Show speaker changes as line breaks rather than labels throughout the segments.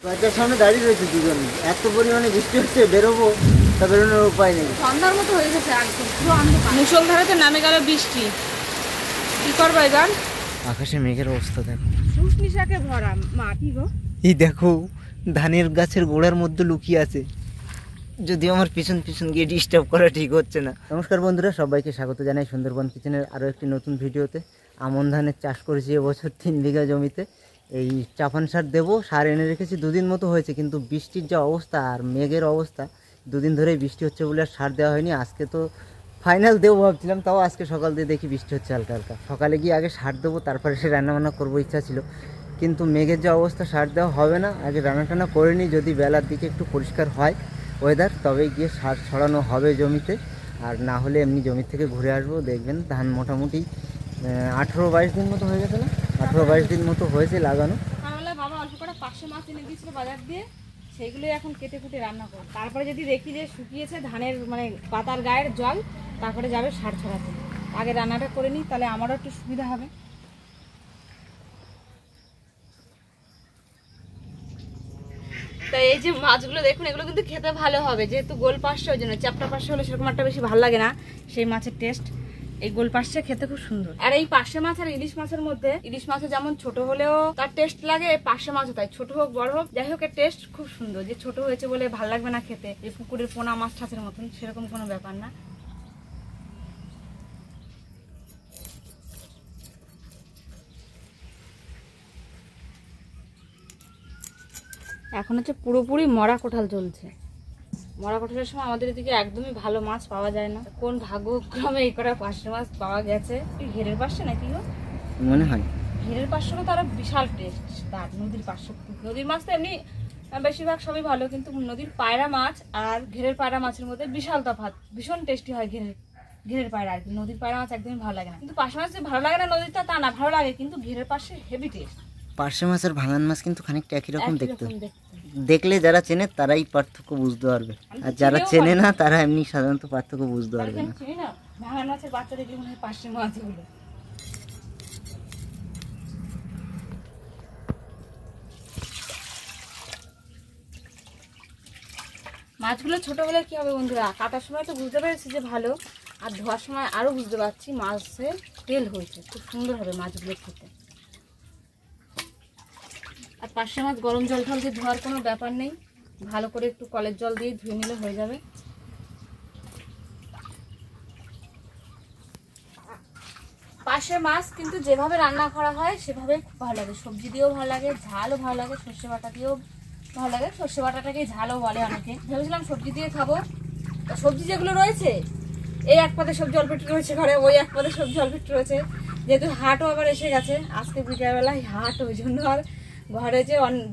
দরজার সামনে দাঁড়িয়ে রয়েছে দুজন, এত পরিমাণে বৃষ্টি হচ্ছে, বেরোবো তা বেরোনোর উপায় নেই।
সন্ধ্যার মতো হয়ে গেছে, মুষলধারে তো নামে গেল বৃষ্টি, কি করবো এবার?
আকাশে মেঘের অবস্থা দেখো,
শুষ্নি শাকে ভরা। মা কি গো,
এই দেখো ধানের গাছের গোড়ার মধ্যে লুকিয়ে আছে, যদিও আমার পিছন পিছন গিয়ে ডিস্টার্ব করা ঠিক হচ্ছে না। নমস্কার বন্ধুরা, সবাইকে স্বাগত জানাই সুন্দরবন কিচেনের আরও একটি নতুন ভিডিওতে। আমন ধানের চাষ করেছি এবছর 3 বিঘা জমিতে। এই চাপান সার দেবো, সার এনে রেখেছি, 2 দিন মতো হয়েছে, কিন্তু বৃষ্টির যা অবস্থা আর মেঘের অবস্থা, 2 দিন ধরেই বৃষ্টি হচ্ছে বলে আর সার দেওয়া হয়নি। আজকে তো ফাইনাল দেবো ভাবছিলাম, তাও আজকে সকাল দিয়ে দেখি বৃষ্টি হচ্ছে হালকা হালকা। সকালে গিয়ে আগে সার দেবো, তারপরে সে রান্নাবান্না করবো ইচ্ছা ছিল, কিন্তু মেঘের যা অবস্থা সার দেওয়া হবে না। আগে রান্না টান্না করে নিই, যদি বেলার দিকে একটু পরিষ্কার হয় ওয়েদার, তবেই গিয়ে সার ছড়ানো হবে জমিতে, আর না হলে এমনি জমি থেকে ঘুরে আসবো। দেখবেন ধান মোটামুটি 18-22 দিন মতো হয়ে গেছে না, 18-22 দিন মতো হয়েছে লাগানো।
তাহলে বাবা অল্প করে 500 মাছ এনে দিয়েছিল বাজার দিয়ে, সেইগুলো এখন কেটে কুটে রান্না করো। তারপরে যদি দেখি যে শুকিয়েছে ধানের মানে পাতার গায়ের জল, তারপরে যাবে সার ছড়াতে। আগে রান্নাটা করে নিই, তাহলে আমারও একটু সুবিধা হবে। তাই এই যে মাছগুলো দেখুন, এগুলো কিন্তু খেতে ভালো হবে, যেহেতু গোল পাশে, ওই জন্য চ্যাপটা পাশে হলে সেরকম একটা বেশি ভালো লাগে না সেই মাছের টেস্ট। এই গোল পাশে খেতে খুব সুন্দর। আর এই পার্শে মাছ আর ইলিশ মাছের মধ্যে, ইলিশ মাছে যেমন ছোট হলেও তার টেস্ট লাগে, পার্শে মাছও তাই, ছোট হোক বড় হোক যাই হোক এর টেস্ট খুব সুন্দর। যে ছোট হয়েছে বলে ভালো লাগবে না খেতে, এই পুকুরের পোনা মাছ ঠাচের মতন, সেরকম কোনো ব্যাপার না। এখন হচ্ছে পুরোপুরি মরা কোঠাল চলছে। মরা কোঠালের সময় আমাদের এদিকে একদমই ভালো মাছ পাওয়া যায় না, কোন ভাগ্যক্রমে এই কটা পার্শে মাছ পাওয়া গেছে। ঘেরের পাশে নাকি গো
মনে হয়
ঘেরের পাশে তো তারা বিশাল টেস্ট তার। নদীর পাশে, নদীর মাছ তো এমনি বেশিরভাগ সবই ভালো, কিন্তু নদীর পায়রা মাছ আর ঘেরের পায়রা মাছের মধ্যে বিশাল তফাৎ। ভীষণ টেস্টি হয় ঘেরের পায়রা আর কি, নদীর পায়রা মাছ একদমই ভালো লাগে না। কিন্তু পার্শে মাছ যে ভালো লাগে না নদীরটা তা না, ভালো লাগে, কিন্তু ঘেরের পাশে হেভি টেস্ট।
পার্শে মাছ আর ভাঙান মাছ কিন্তু খানিকটা একই রকম দেখতে, দেখলে যারা চেনে তারাই পার্থক্য বুঝতে পারবে, আর যারা চেনে না তারা এমনি সাধারণত পার্থক্য বুঝতে পারবে না।
ভাঙান মাছের বাচ্চা দেখলে মনে হয় পার্শে মাছগুলো। মাছগুলো ছোট হলে কি হবে বন্ধুরা, কাটার সময় তো বুঝতে পেরেছি যে ভালো, আর ধোয়ার সময় আরো বুঝতে পারছি মাছের তেল হয়েছে, খুব সুন্দর হবে মাছগুলো খেতে। আর পার্শে মাছ গরম জল টল দিয়ে ধোয়ার কোনো ব্যাপার নেই, ভালো করে একটু কলের জল দিয়ে ধুয়ে নিলে হয়ে যাবে। পার্শে মাছ কিন্তু যেভাবে রান্না করা হয় সেভাবে খুব ভালো লাগে, সবজি দিয়েও ভালো লাগে, ঝালও ভালো লাগে, সর্ষে বাটা দিয়েও ভালো লাগে। সর্ষে বাটাটাকে ঝালও বলে অনেকে, ভেবেছিলাম সবজি দিয়ে খাবো। সবজি যেগুলো রয়েছে, এই এক পাতে সবজি অল্প একটু রয়েছে ঘরে, ওই এক পাতে সবজি অল্প একটু রয়েছে, যেহেতু হাটও আবার এসে গেছে আজকে বিকেলবেলায় হাট, ওই জন্য আর ঘরে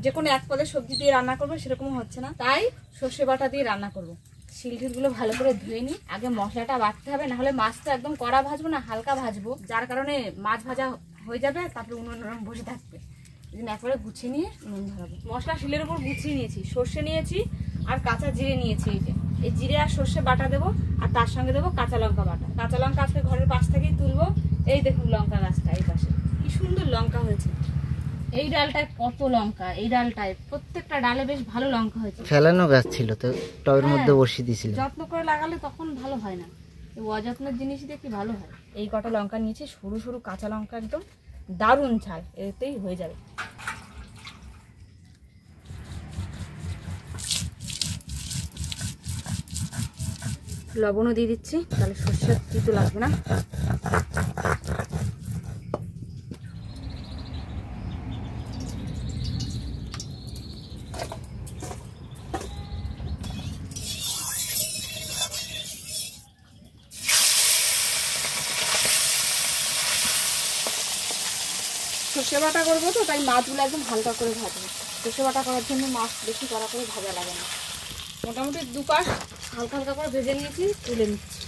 যে কোনো এক পদে সবজি দিয়ে রান্না করবো সেরকমও হচ্ছে না, তাই সর্ষে বাটা দিয়ে রান্না করবো। শিলটিলগুলো ভালো করে ধুয়ে নিই, আগে মশলাটা বাটতে হবে, না হলে মাছটা একদম কড়া ভাজবো না, হালকা ভাজবো, যার কারণে মাছ ভাজা হয়ে যাবে, তারপরে উনুন বসে থাকবে। এই জন্য একবারে গুছিয়ে নিয়ে উনুন ধরাবো। মশলা শিলের উপর গুছিয়ে নিয়েছি, সর্ষে নিয়েছি আর কাঁচা জিরে নিয়েছি। এই জিরে আর সর্ষে বাটা দেবো, আর তার সঙ্গে দেবো কাঁচা লঙ্কা বাটা। কাঁচা লঙ্কা আজকে ঘরের পাশ থেকেই তুলবো। এই দেখুন লঙ্কা গাছটা এই পাশে কি সুন্দর লঙ্কা হয়েছে। এই ডালটায় কত লঙ্কা, এই ডালটায় প্রত্যেকটা ডালে বেশ ভালো লঙ্কা হয়েছে।
ফেলানো গাছ ছিল তো টবের মধ্যে বসিয়ে দিয়েছিল,
যত্ন করে লাগালে তখন ভালো হয় না, অযত্নের জিনিস দিয়ে কি ভালো হয়। এই কটা লঙ্কা নিয়েছি, সরু সরু কাঁচা লঙ্কা, একদম দারুণ ঝাল, এতেই হয়ে যাবে। লবণও দিয়ে দিচ্ছি, তাহলে সর্ষের তিতো লাগবে না। সর্ষে বাটা করবো তো, তাই মাছগুলো একদম হালকা করে ভাজবো। সর্ষে বাটা করার জন্য মাছ বেশি কড়া করে ভাজা লাগে না, মোটামুটি 2 পাশ হালকা হালকা করে ভেজে নিয়েছি, তুলে নিচ্ছি।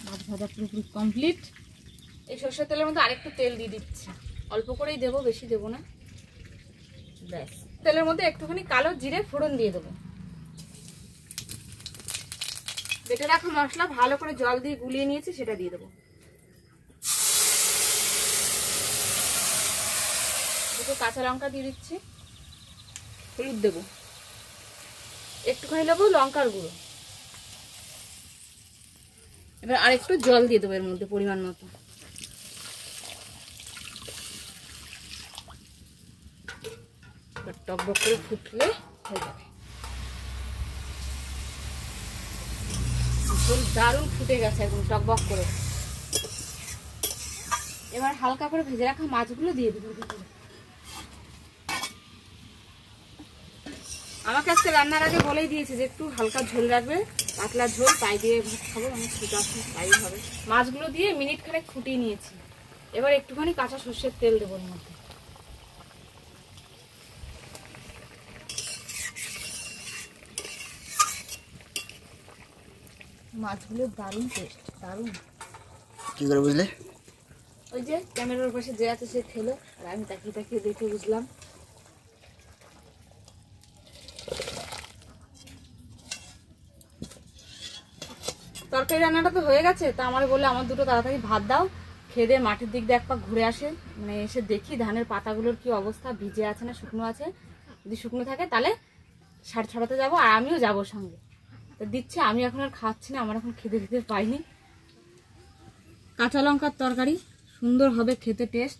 মাছ ভাজা পুরোপুরি কমপ্লিট। এই সর্ষের তেলের মধ্যে আরেকটু তেল দিয়ে দিচ্ছি, অল্প করেই দেবো, বেশি দেবো না। ব্যাস, তেলের মধ্যে একটুখানি কালো জিরে ফোড়ন দিয়ে দেবো। বেটে রাখা মশলা ভালো করে জল দিয়ে গুলিয়ে নিয়েছি, সেটা দিয়ে দেবো। দুটো কাঁচা লঙ্কা দিয়ে দিচ্ছি, হলুদ দেবো, একটুখানি নেবো লঙ্কার গুঁড়ো। এবার আর একটু জল দিয়ে দেবো এর মধ্যে পরিমাণ মতো। টকবক করে ফুটলে হয়ে যাবে। দারুণ ফুটে গেছে একদম টকবক করে। এবার হালকা করে ভেজে রাখা মাছগুলো দিয়ে দেবো। আমাকে আজকে রান্নার আগে বলেই দিয়েছে যে একটু হালকা ঝোল রাখবে, পাতলা ঝোল, তাই দিয়ে ভাত খাবো। আমি ঠিক আছে তাই হবে। মাছগুলো দিয়ে মিনিট খানেক ফুটিয়ে নিয়েছি। এবার একটুখানি কাঁচা সর্ষের তেল দেবো এর মধ্যে। মাছগুলো দারুণ টেস্ট, দারুণ।
কি করে বুঝলে?
ওই যে ক্যামেরার পাশে যে আছে সে খেলো, আর আমি তাকিয়ে তাকিয়ে দেখে বুঝলাম। তরকারি রান্নাটা তো হয়ে গেছে, তা আমার বললে আমার দুটো তাড়াতাড়ি ভাত দাও, খেয়ে দিয়ে মাঠের দিক দিয়ে একবার ঘুরে আসে, মানে এসে দেখি ধানের পাতাগুলোর কি অবস্থা, ভিজে আছে না শুকনো আছে। যদি শুকনো থাকে তাহলে সার ছড়াতে যাবো, আর আমিও যাবো সঙ্গে। তো দিচ্ছে, আমি এখন আর খাচ্ছি না, আমার এখন খেতে দিতে পাইনি। কাঁচা লঙ্কার তরকারি সুন্দর হবে খেতে, টেস্ট।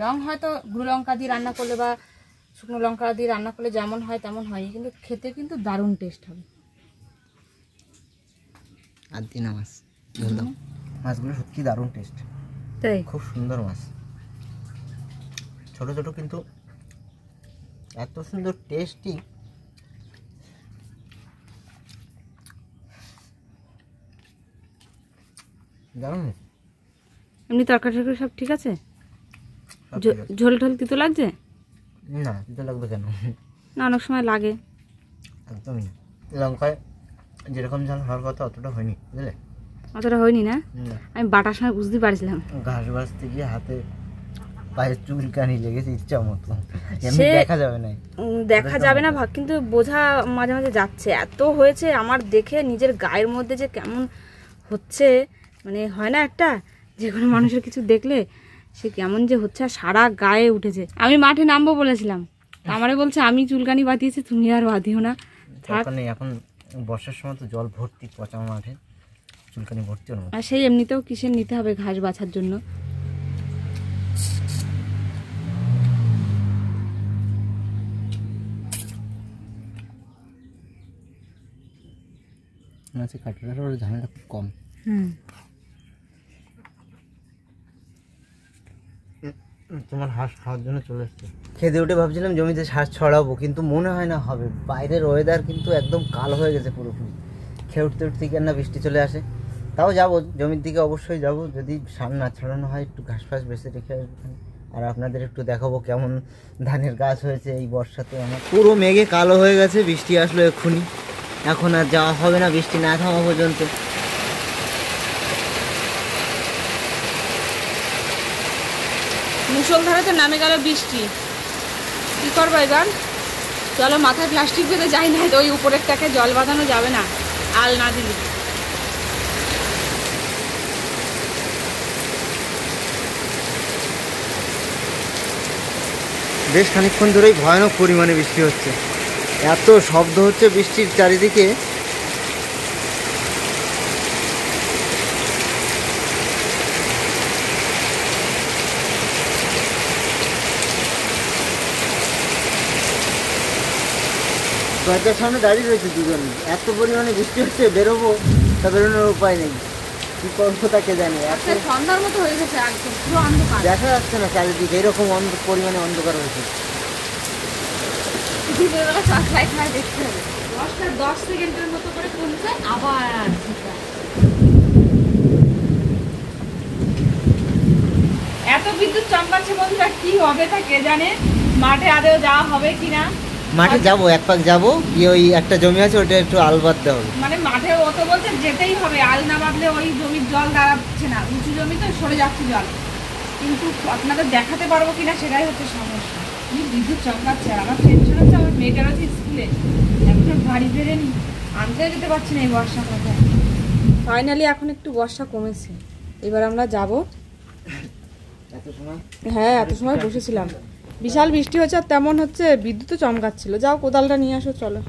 রং হয়তো গুঁড়ো লঙ্কা দিয়ে রান্না করলে বা শুকনো লঙ্কা দিয়ে রান্না করলে যেমন হয় তেমন হয়, কিন্তু খেতে কিন্তু দারুণ টেস্ট হবে।
আর দিনা মাছ বললাম, মাছগুলো সত্যি দারুণ টেস্ট,
তাই
খুব সুন্দর মাছ, ছোট ছোট কিন্তু এত সুন্দর টেস্টি। দারুণ।
এমনি তরকারি টরকারি সব ঠিক আছে?
সব ঠিক আছে।
ঝোল ঢোল তিতো লাগছে
না, তিতো লাগবে কেন?
না, অনেক সময় লাগে।
একদমই না, লঙ্কায় যেরকম ঝাল হওয়ার কথা অতটা হয়নি, বুঝলে?
অতটা হয়নি না?
না,
আমি বাটার সময় বুঝতে পারছিলাম।
ঘাস বাজতে গিয়ে হাতে পায়ের চুলকানি লেগেছে ইচ্ছা মতো, এমনি দেখা যাবে না।
দেখা যাবে না ভাগ, কিন্তু বোঝা মাঝে মাঝে যাচ্ছে, এত হয়েছে আমার দেখে নিজের গায়ের মধ্যে যে কেমন হচ্ছে, মানে হয় না একটা, যে কোনো মানুষের কিছু দেখলে সে কেমন যে হচ্ছে, আর সারা গায়ে উঠেছে। আমি মাঠে নামবো বলেছিলাম, আমারে বলছে আমি চুলকানি বাঁধিয়েছি, তুমি আর বাঁধিও না, থাক।
এখন বর্ষার সময় তো জল ভর্তি, পচা মাঠে চুলকানি ভর্তি ওর মধ্যে।
আর সেই এমনিতেও কিসের নিতে হবে ঘাস বাছার জন্য।
মাছের কাটাটার ওর ঝামেলা খুব কম। তোমার হাঁস খাওয়ার জন্য চলে এসছে। খেতে উঠে ভাবছিলাম জমিতে হাঁস ছড়াবো, কিন্তু মনে হয় না হবে, বাইরের ওয়েদার কিন্তু একদম কালো হয়ে গেছে পুরোপুরি। খেয়ে উঠতে উঠতে কি আর না বৃষ্টি চলে আসে। তাও যাবো জমির দিকে, অবশ্যই যাব, যদি সার না ছড়ানো হয় একটু ঘাস ফাঁস বেছে রেখে আসবো, আর আপনাদের একটু দেখাবো কেমন ধানের গাছ হয়েছে এই বর্ষাতে। আমার পুরো মেঘে কালো হয়ে গেছে, বৃষ্টি আসলো এক্ষুনি, এখন আর যাওয়া হবে না বৃষ্টি না থামা পর্যন্ত।
মুষলধারাতে নামে গেল বৃষ্টি, কি করবো এবার? চলো মাথায় প্লাস্টিক বেঁধে যাই, না তো ওই উপরেরটাকে জল বাঁধানো যাবে না আল না দিলে।
বেশ খানিকক্ষণ ধরেই ভয়ানক পরিমাণে বৃষ্টি হচ্ছে, এত শব্দ হচ্ছে বৃষ্টির চারিদিকে। দরজার সামনে দাঁড়িয়ে রয়েছে দুজন, এত পরিমাণে বৃষ্টি হচ্ছে, বেরোবো তা বেরোনোর উপায় নেই, কি করবো তাকে জানি। এত
সন্ধ্যার মতো হয়ে গেছে, একদম পুরো অন্ধকার,
দেখা যাচ্ছে না চারিদিকে, এরকম পরিমাণে অন্ধকার হয়েছে।
দিনের বেলা চা খাই খাই দেখতে হবে। 10 সেকেন্ডের মতো করে কমছে, আবার এত বিদ্যুৎ চমকাচ্ছে বন্ধুরা, কি হবে তা কে জানে। মাঠে আদেও যাওয়া হবে কিনা।
মাঠে যাবো, এক পাক যাবো, গিয়ে ওই একটা জমি আছে ওটা একটু আল বাঁধতে হবে।
মানে মাঠে ও তো বলতে যেতেই হবে, আল না বাঁধলে ওই জমির জল দাঁড়াচ্ছে না, উঁচু জমি তো সরে যাচ্ছে জল, কিন্তু আপনাদের দেখাতে পারবো কিনা সেটাই হচ্ছে সমস্যা। কি বিদ্যুৎ চমকাচ্ছে, আর আমার টেনশন হচ্ছে, আমার মেয়েটার আছে স্কুলে, এখন বাড়ি ফেরেনি, আনতে যেতে পারছি না এই বর্ষা কথা।
ফাইনালি এখন একটু বর্ষা কমেছে, এবার আমরা যাব।
এত সময়
হ্যাঁ, এত সময় বসেছিলাম, বিশাল বৃষ্টি হচ্ছে, আর তেমন হচ্ছে বিদ্যুৎও চমকাচ্ছিল। যাও কোদালটা নিয়ে আসো, চলো।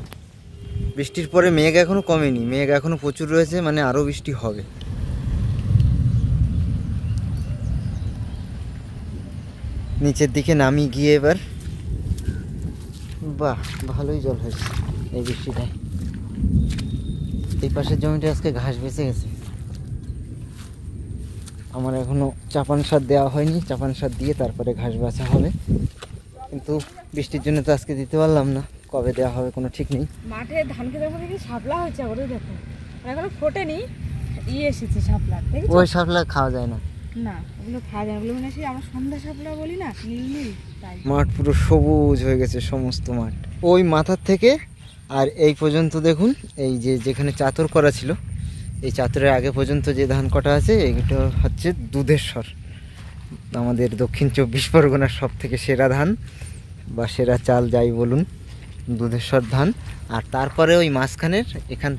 বৃষ্টির পরে মেঘ এখনো কমেনি, মেঘ এখনো প্রচুর রয়েছে, মানে আরো বৃষ্টি হবে। নিচের দিকে নামি গিয়ে এবার, বাহ ভালোই জল হয়েছে এই বৃষ্টিটায়। এই পাশের জমিটা আজকে ঘাস বেঁচে গেছে। আমার এখনো চাপান সার দেওয়া হয়নি, চাপান সার দিয়ে তারপরে ঘাস বাছা হবে, কিন্তু বৃষ্টির জন্য তো আজকে দিতে পারলাম না, কবে দেওয়া হবে কোনো ঠিক নেই।
মাঠে ধান খেতের মধ্যে কি শাপলা হয়েছে, ওটা দেখো, এখনো ফোটেনি, এসেছে শাপলা।
ওই শাপলা খাওয়া যায় না,
না ওগুলো খাওয়া যায়, ওগুলো মানে সেই আমরা সন্ধ্যা শাপলা বলি না, নীল নীল তাই।
মাঠ পুরো সবুজ হয়ে গেছে সমস্ত মাঠ, ওই মাথার থেকে আর এই পর্যন্ত দেখুন, এই যে যেখানে চাতর করা ছিল, এই চাতরের আগে পর্যন্ত যে ধান কটা আছে এইটা হচ্ছে দুধেশ্বর, আমাদের দক্ষিণ 24 পরগনার সব থেকে সেরা ধান বা সেরা চাল যাই বলুন, দুধেশ্বর ধান। আর তারপরে ওই মাঝখানের এখান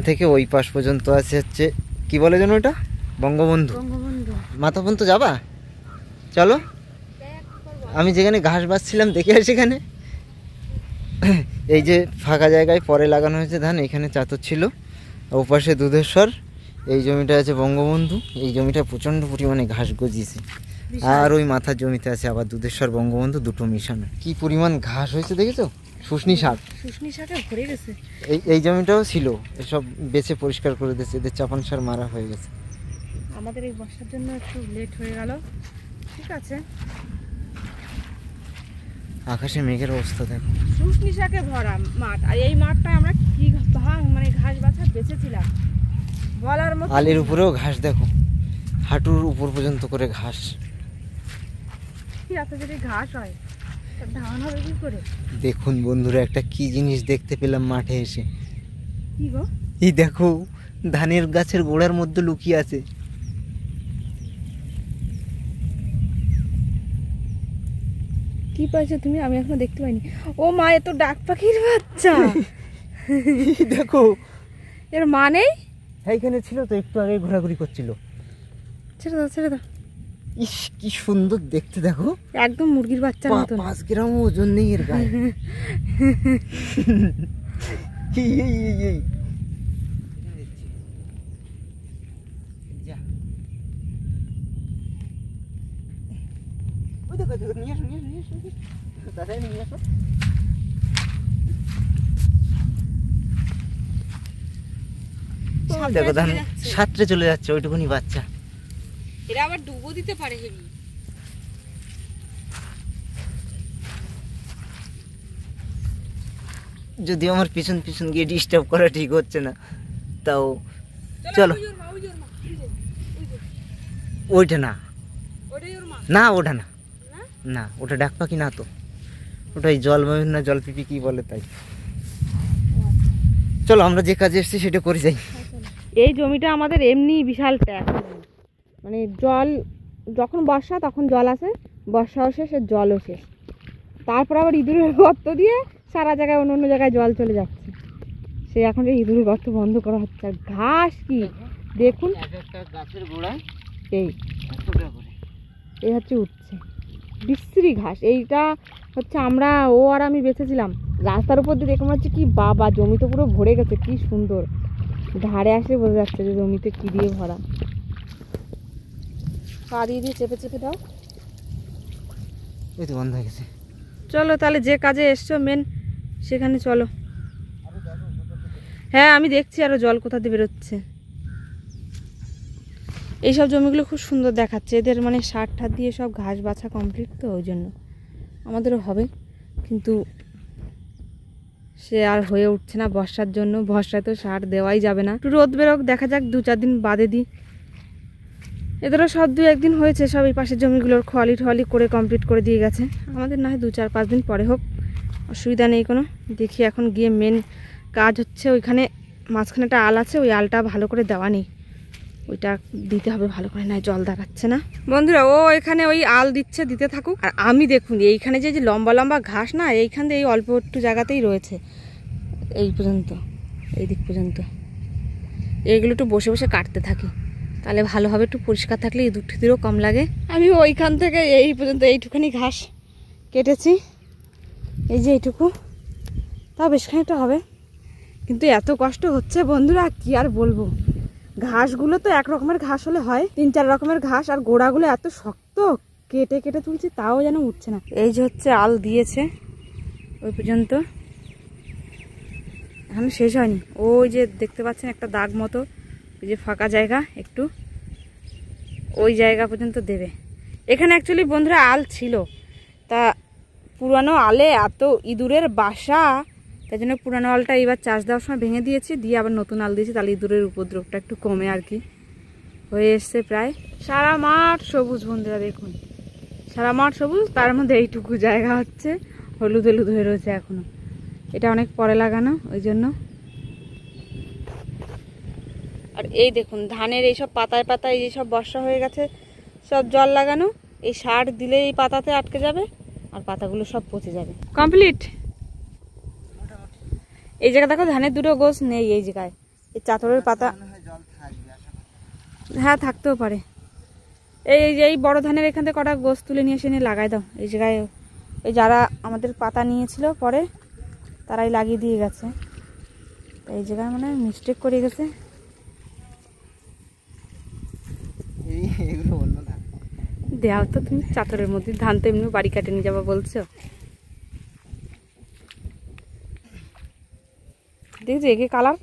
থেকে ওই পাশ পর্যন্ত আছে হচ্ছে কি বলে যেন ওটা, বঙ্গবন্ধু।
বঙ্গবন্ধু
মাথা পর্যন্ত যাবা, চলো। আমি যেখানে ঘাস বাছছিলাম দেখে আসি, সেখানে এই যে ফাঁকা জায়গায় পরে লাগানো হয়েছে ধান, এখানে চাতর ছিল, ওপাশে দুধেশ্বর, এই জমিটা আছে বঙ্গবন্ধু। এই জমিটা প্রচণ্ড পরিমাণে ঘাস গজিয়েছে, আর ওই মাথার জমিতে আছে আবার দুধেশ্বর বঙ্গবন্ধু, দুটো মিশানো। কি পরিমাণ ঘাস হয়েছে দেখেছো, শুশনি শাক,
শুশনি শাকে ভরে গেছে।
এই জমিটাও ছিল, এসব বেছে পরিষ্কার করে দিয়েছে, এদের চাপান সার মারা হয়ে গেছে।
আমাদের এই বর্ষার জন্য একটু লেট হয়ে গেল, ঠিক আছে।
আকাশে মেঘের অবস্থা দেখো,
শুশনি শাকে ভরা মাঠ, আর এই মাঠটা আমরা কি মানে ঘাস বাছা বেঁচেছিলাম বলার মতো।
আলের উপরেও ঘাস দেখো, হাঁটুর উপর পর্যন্ত করে ঘাস।
কি এত যদি ঘাস হয় ধান হবে কি করে?
দেখুন বন্ধুরা, একটা কি জিনিস দেখতে পেলাম মাঠে এসে।
কি গো?
এই দেখো, ধানের গাছের গোড়ার মধ্যে লুকিয়ে আছে।
কি পাইছো তুমি? আমি এখনো দেখতে পাইনি। ও মা, এ তো ডাক পাখির বাচ্চা।
দেখো,
এর মা নেই?
এইখানে ছিল তো, একটু আগে ঘোরাঘুরি করছিল।
ছেড়ে দাও, ছেড়ে দাও।
ইস কি সুন্দর দেখতে, দেখো
একদম মুরগির বাচ্চার মতন।
5 গ্রাম ওজন নেই এর গায়ে। এই যা, ওই দেখো, নিয়ে আসো, দাদা নিয়ে আসো। দেখো ধান সাঁতরে চলে যাচ্ছে, ওইটুকুনি বাচ্চা।
এরা আবার ডুবো দিতে পারে হেবি।
যদিও আমার পিছন পিছন গিয়ে ডিস্টার্ব করা ঠিক হচ্ছে না, তাও চলো। ওইটা না, না ওটা না, না ওটা ডাক পাখি না তো, ওটাই জলময়ূর না জলপিপি কি বলে তাই। চলো আমরা যে কাজে এসেছি সেটা করে যাই।
এই জমিটা আমাদের এমনি বিশাল ট্যাপ, মানে জল যখন বর্ষা তখন জল আসে, বর্ষাও শেষ আর জলও শেষ, তারপর আবার ইঁদুরের গর্ত দিয়ে সারা জায়গায় অন্য অন্য জায়গায় জল চলে যাচ্ছে। সে এখন এই ইঁদুরের গর্ত বন্ধ করা হচ্ছে। আর ঘাস কি দেখুন,
গাছের গোড়ায়
এই এই হচ্ছে উঠছে বিশ্রী ঘাস। এইটা হচ্ছে আমরা ও আর আমি বেঁচেছিলাম, রাস্তার উপর দিয়ে দেখে মনে হচ্ছে কি বাবা, জমি তো পুরো ভরে গেছে, কি সুন্দর। ধারে আসলে বোঝা যাচ্ছে যে জমিতে কি দিয়ে ভরা। পা দিয়ে চেপে চেপে দাও।
এই তো বন্ধ হয়ে গেছে।
চলো তাহলে যে কাজে এসছো মেন সেখানে চলো। হ্যাঁ আমি দেখছি আরো জল কোথা দিয়ে বেরোচ্ছে। এইসব জমিগুলো খুব সুন্দর দেখাচ্ছে, এদের মানে সার ঠার দিয়ে সব ঘাস বাছা কমপ্লিট, তো ওই জন্য আমাদেরও হবে, কিন্তু সে আর হয়ে উঠছে না বর্ষার জন্য। বর্ষায় তো সার দেওয়াই যাবে না, একটু রোদ বেরোক, দেখা যাক 2-4 দিন বাদে দিই। এদেরও সব 2-1 দিন হয়েছে, সব এই পাশের জমিগুলোর খোয়ালি ঠোয়ালি করে কমপ্লিট করে দিয়ে গেছে। আমাদের না হয় 2-4-5 দিন পরে হোক, অসুবিধা নেই কোনো। দেখি এখন গিয়ে মেন কাজ হচ্ছে, ওইখানে মাঝখানে একটা আল আছে, ওই আলটা ভালো করে দেওয়া নেই, ওইটা দিতে হবে ভালো করে, না জল দেখাচ্ছে না। বন্ধুরা ও এখানে ওই আল দিচ্ছে, দিতে থাকুক। আর আমি দেখুন এইখানে যে লম্বা লম্বা ঘাস না, এইখান দিয়ে এই অল্প একটু জায়গাতেই রয়েছে, এই পর্যন্ত, এই দিক পর্যন্ত। এইগুলো একটু বসে বসে কাটতে থাকি, তাহলে ভালোভাবে একটু পরিষ্কার থাকলে ইঁদুর টিঁদুরও কম লাগে। আমি ওইখান থেকে এই পর্যন্ত এইটুখানি ঘাস কেটেছি, এই যে এইটুকু, তাও বেশ খানিকটা হবে, কিন্তু এত কষ্ট হচ্ছে বন্ধুরা কি আর বলবো। ঘাসগুলো তো এক রকমের ঘাস হলে হয়, 3-4 রকমের ঘাস, আর গোড়াগুলো এত শক্ত, কেটে কেটে তুলছি তাও যেন উঠছে না। এই যে হচ্ছে আল দিয়েছে ওই পর্যন্ত, এখন শেষ হয়নি। ওই যে দেখতে পাচ্ছেন একটা দাগ মতো, ওই যে ফাঁকা জায়গা একটু, ওই জায়গা পর্যন্ত দেবে। এখানে অ্যাকচুয়ালি বন্ধুরা আল ছিল, তা পুরানো আলে এত ইঁদুরের বাসা, তাই জন্য পুরানো আলটা এবার চাষ দেওয়ার সময় ভেঙে দিয়েছি, দিয়ে আবার নতুন আল দিয়েছি, তাহলে ইঁদুরের উপদ্রবটা একটু কমে আর কি। হয়ে এসছে প্রায়, সারা মাঠ সবুজ বন্ধুরা, দেখুন সারা মাঠ সবুজ, তার মধ্যে এইটুকু জায়গা হচ্ছে হলুদ হলুদ হয়ে রয়েছে এখনো। এটা অনেক পরে লাগানো ওই জন্য। আর এই দেখুন ধানের এইসব পাতায় পাতায় এই সব বর্ষা হয়ে গেছে, সব জল লাগানো, এই সার দিলে এই পাতাতে আটকে যাবে আর পাতাগুলো সব পচে যাবে। কমপ্লিট। এই জায়গা দেখো ধানের দুটো গোছ নেই, এই জায়গায় এই চাতরের পাতা, হ্যাঁ থাকতেও পারে। এই বড় ধানের এখান থেকে কটা গোছ তুলে নিয়ে এসে নিয়ে লাগাই দাও এই জায়গায়। ওই যারা আমাদের পাতা নিয়েছিল পরে তারাই লাগিয়ে দিয়ে গেছে, এই জায়গায় মানে মিস্টেক করে গেছে। দেওয়া তো তুমি চাতরের মধ্যে ধান তো এমনি বাড়ি কাটে নিয়ে যাবো বলছো, দেখছি একে কালার।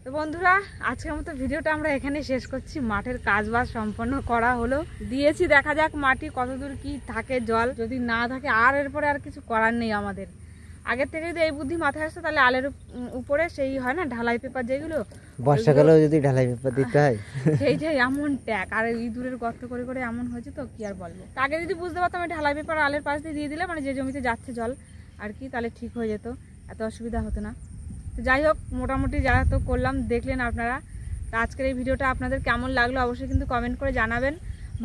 তো বন্ধুরা আজকের মতো ভিডিওটা আমরা এখানে শেষ করছি। মাঠের কাজ বাজ সম্পন্ন করা হলো, দিয়েছি, দেখা যাক মাটি কতদূর কি থাকে, জল যদি না থাকে আর এরপরে আর কিছু করার নেই আমাদের। আগের থেকে যদি এই বুদ্ধি মাথায় আসতো তাহলে আলের উপরে সেই হয় না ঢালাই পেপার, যেগুলো
বর্ষাকালেও যদি ঢালাই পেপার দিতে হয়,
সেইটাই এমন ট্যাক, আর ইঁদুরের গর্ত করে করে এমন হয়েছে তো কি আর বলবো। আগে যদি বুঝতে পারতাম আমি ঢালাই পেপার আলের পাশ দিয়ে দিলে, মানে যে জমিতে যাচ্ছে জল আর কি, তাহলে ঠিক হয়ে যেত, এত অসুবিধা হতো না। তো যাই হোক, মোটামুটি যারা তো করলাম দেখলেন আপনারা। তো আজকের এই ভিডিওটা আপনাদের কেমন লাগলো অবশ্যই কিন্তু কমেন্ট করে জানাবেন।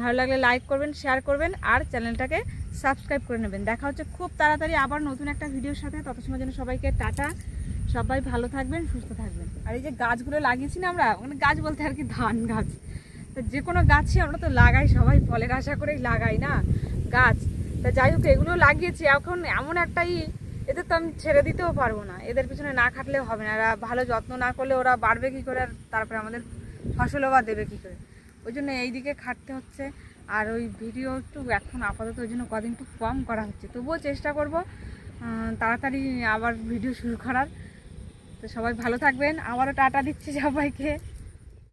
ভালো লাগলে লাইক করবেন, শেয়ার করবেন, আর চ্যানেলটাকে সাবস্ক্রাইব করে নেবেন। দেখা হচ্ছে খুব তাড়াতাড়ি আবার নতুন একটা ভিডিওর সাথে। তত সময় জন্য সবাইকে টাটা, সবাই ভালো থাকবেন, সুস্থ থাকবেন। আর এই যে গাছগুলো লাগিয়েছি না আমরা, মানে গাছ বলতে আর কি ধান গাছ, তো যে কোনো গাছই আমরা তো লাগাই, সবাই ফলের আশা করেই লাগাই না গাছ। তা যাই হোক এগুলো লাগিয়েছি, এখন এমন একটাই, এদের তো আমি ছেড়ে দিতেও পারবো না, এদের পিছনে না খাটলেও হবে না, এরা ভালো যত্ন না করলে ওরা বাড়বে কী করে, আর তারপরে আমাদের ফসলও বা দেবে কী করে, ওই জন্য এই দিকে খাটতে হচ্ছে। আর ওই ভিডিও একটু এখন আপাতত ওই জন্য কদিন একটু কম করা হচ্ছে, তবুও চেষ্টা করব তাড়াতাড়ি আবার ভিডিও শুরু করার। তো সবাই ভালো থাকবেন, আবারও টাটা দিচ্ছি সবাইকে।